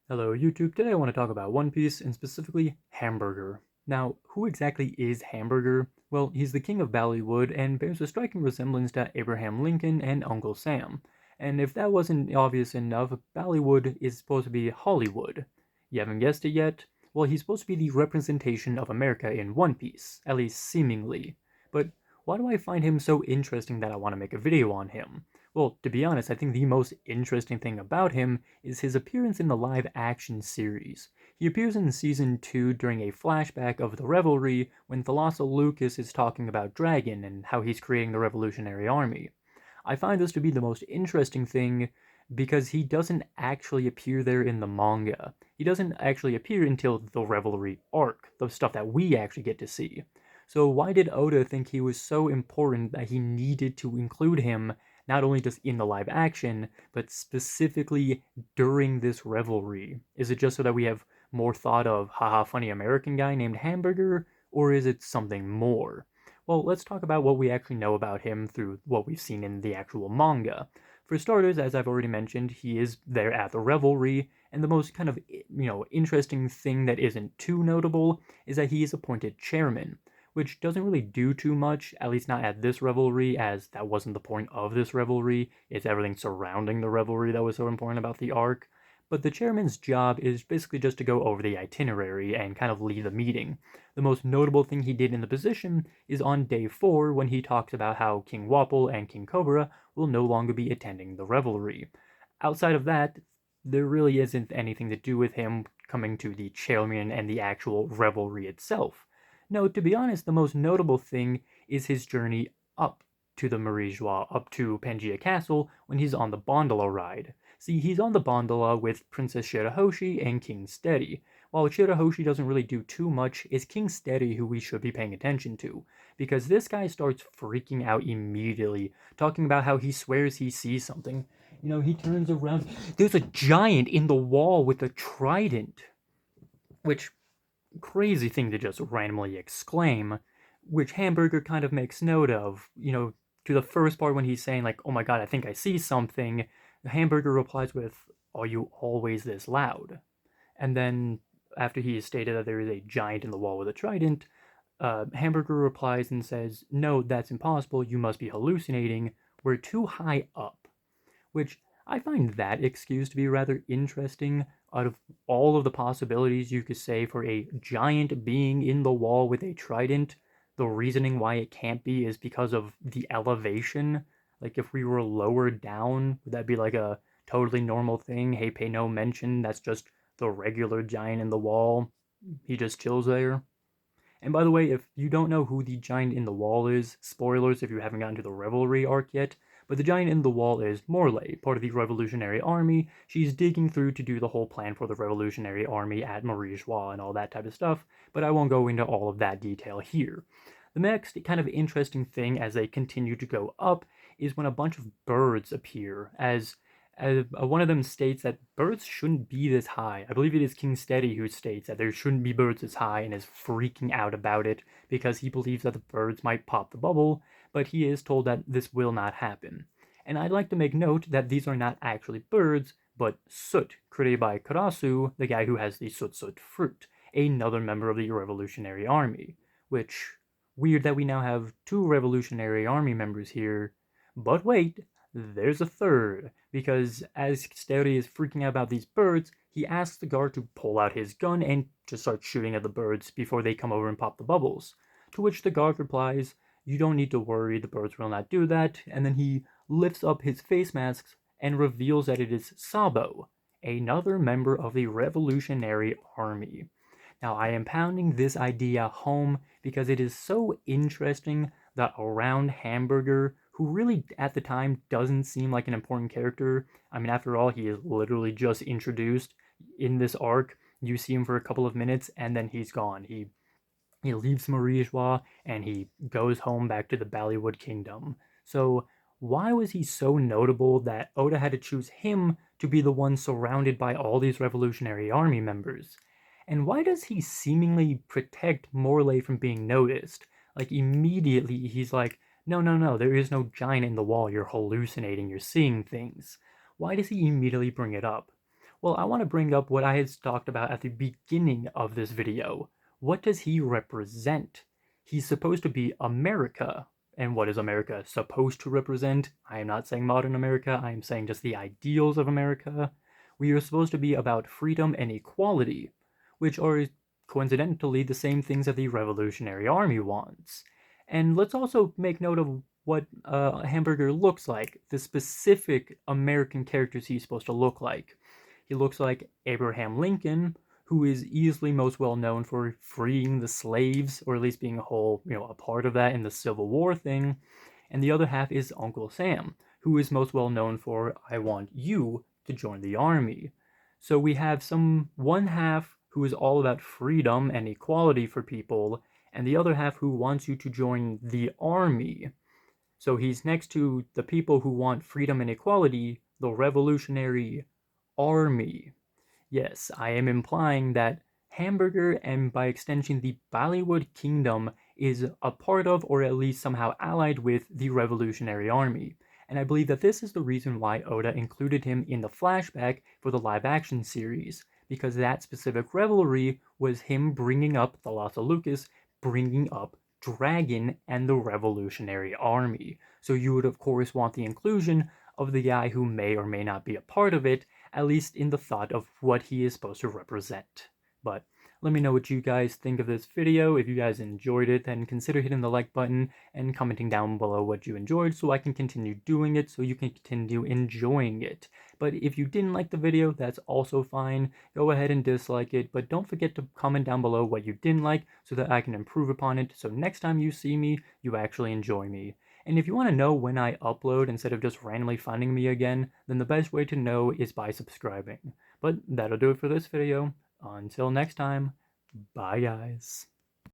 Hello YouTube, today I want to talk about One Piece and specifically Hamburger. Now, who exactly is Hamburger? Well, he's the King of Ballywood and bears a striking resemblance to Abraham Lincoln and Uncle Sam. And if that wasn't obvious enough, Ballywood is supposed to be Hollywood. You haven't guessed it yet? Well, he's supposed to be the representation of America in One Piece, at least seemingly. But why do I find him so interesting that I want to make a video on him? Well, to be honest, I think the most interesting thing about him is his appearance in the live action series. He appears in season 2 during a flashback of the Revelry when Thalassa Lucas is talking about Dragon and how he's creating the Revolutionary Army. I find this to be the most interesting thing because he doesn't actually appear there in the manga. He doesn't actually appear until the Revelry arc, the stuff that we actually get to see. So why did Oda think he was so important that he needed to include him not only just in the live action, but specifically during this revelry? Is it just so that we have more thought of haha funny American guy named Hamburger, or is it something more? Well, let's talk about what we actually know about him through what we've seen in the actual manga. For starters, as I've already mentioned, he is there at the revelry, and the most kind of, interesting thing that isn't too notable is that he is appointed chairman, which doesn't really do too much, at least not at this revelry, as that wasn't the point of this revelry. It's everything surrounding the revelry that was so important about the arc. But the chairman's job is basically just to go over the itinerary and kind of lead the meeting. The most notable thing he did in the position is on day 4 when he talks about how King Wapol and King Cobra will no longer be attending the revelry. Outside of that, there really isn't anything to do with him coming to the chairman and the actual revelry itself. No, to be honest, the most notable thing is his journey up to the Marie-Joie, up to Pangea Castle, when he's on the gondola ride. See, he's on the gondola with Princess Shirahoshi and King Steady. While Shirahoshi doesn't really do too much, it's King Steady who we should be paying attention to, because this guy starts freaking out immediately, talking about how he swears he sees something. He turns around. There's a giant in the wall with a trident, which crazy thing to just randomly exclaim, which Hamburger kind of makes note of. To the first part when he's saying, like, oh my god, I think I see something, Hamburger replies with, are you always this loud? And then, after he has stated that there is a giant in the wall with a trident, Hamburger replies and says, no, that's impossible, you must be hallucinating, we're too high up, which I find that excuse to be rather interesting. Out of all of the possibilities you could say for a giant being in the wall with a trident, the reasoning why it can't be is because of the elevation. Like, if we were lower down, would that be like a totally normal thing? Hey, pay no mention, that's just the regular giant in the wall. He just chills there. And by the way, if you don't know who the giant in the wall is, spoilers if you haven't gotten to the Revelry arc yet, but the giant in the wall is Morley, part of the Revolutionary Army. She's digging through to do the whole plan for the Revolutionary Army at Marie-Joie and all that type of stuff, but I won't go into all of that detail here. The next kind of interesting thing as they continue to go up is when a bunch of birds appear, as one of them states that birds shouldn't be this high. I believe it is King Steady who states that there shouldn't be birds this high and is freaking out about it because he believes that the birds might pop the bubble, but he is told that this will not happen. And I'd like to make note that these are not actually birds, but soot, created by Karasu, the guy who has the soot soot fruit, another member of the Revolutionary Army. Which, weird that we now have 2 Revolutionary Army members here. But wait, there's a third, because as Steady is freaking out about these birds, he asks the guard to pull out his gun and just start shooting at the birds before they come over and pop the bubbles. To which the guard replies, you don't need to worry, the birds will not do that, and then he lifts up his face masks and reveals that it is Sabo, another member of the Revolutionary Army. Now, I am pounding this idea home because it is so interesting that around Hamburger, who really at the time doesn't seem like an important character. I mean, after all, he is literally just introduced in this arc. You see him for a couple of minutes and then he's gone. He leaves Marie-Joie and he goes home back to the Ballywood Kingdom. So why was he so notable that Oda had to choose him to be the one surrounded by all these Revolutionary Army members? And why does he seemingly protect Morley from being noticed? Like, immediately he's like, no, no, no, there is no giant in the wall, you're hallucinating, you're seeing things. Why does he immediately bring it up? Well, I want to bring up what I had talked about at the beginning of this video. What does he represent? He's supposed to be America. And what is America supposed to represent? I am not saying modern America, I am saying just the ideals of America. We are supposed to be about freedom and equality, which are coincidentally the same things that the Revolutionary Army wants. And let's also make note of what Hamburger looks like, the specific American characters he's supposed to look like. He looks like Abraham Lincoln, who is easily most well known for freeing the slaves, or at least being a part of that in the Civil War thing. And the other half is Uncle Sam, who is most well known for I want you to join the army. So we have one half who is all about freedom and equality for people, and the other half who wants you to join the army. So he's next to the people who want freedom and equality, the Revolutionary Army. Yes, I am implying that Hamburger and by extension the Ballywood Kingdom is a part of or at least somehow allied with the Revolutionary Army. And I believe that this is the reason why Oda included him in the flashback for the live action series, because that specific revelry was him bringing up the loss of Lucas, bringing up Dragon and the Revolutionary Army. So you would of course want the inclusion of the guy who may or may not be a part of it, at least in the thought of what he is supposed to represent. But let me know what you guys think of this video. If you guys enjoyed it, then consider hitting the like button and commenting down below what you enjoyed so I can continue doing it, so you can continue enjoying it. But if you didn't like the video, that's also fine. Go ahead and dislike it, but don't forget to comment down below what you didn't like so that I can improve upon it, so next time you see me, you actually enjoy me. And if you want to know when I upload instead of just randomly finding me again, then the best way to know is by subscribing. But that'll do it for this video. Until next time, bye guys.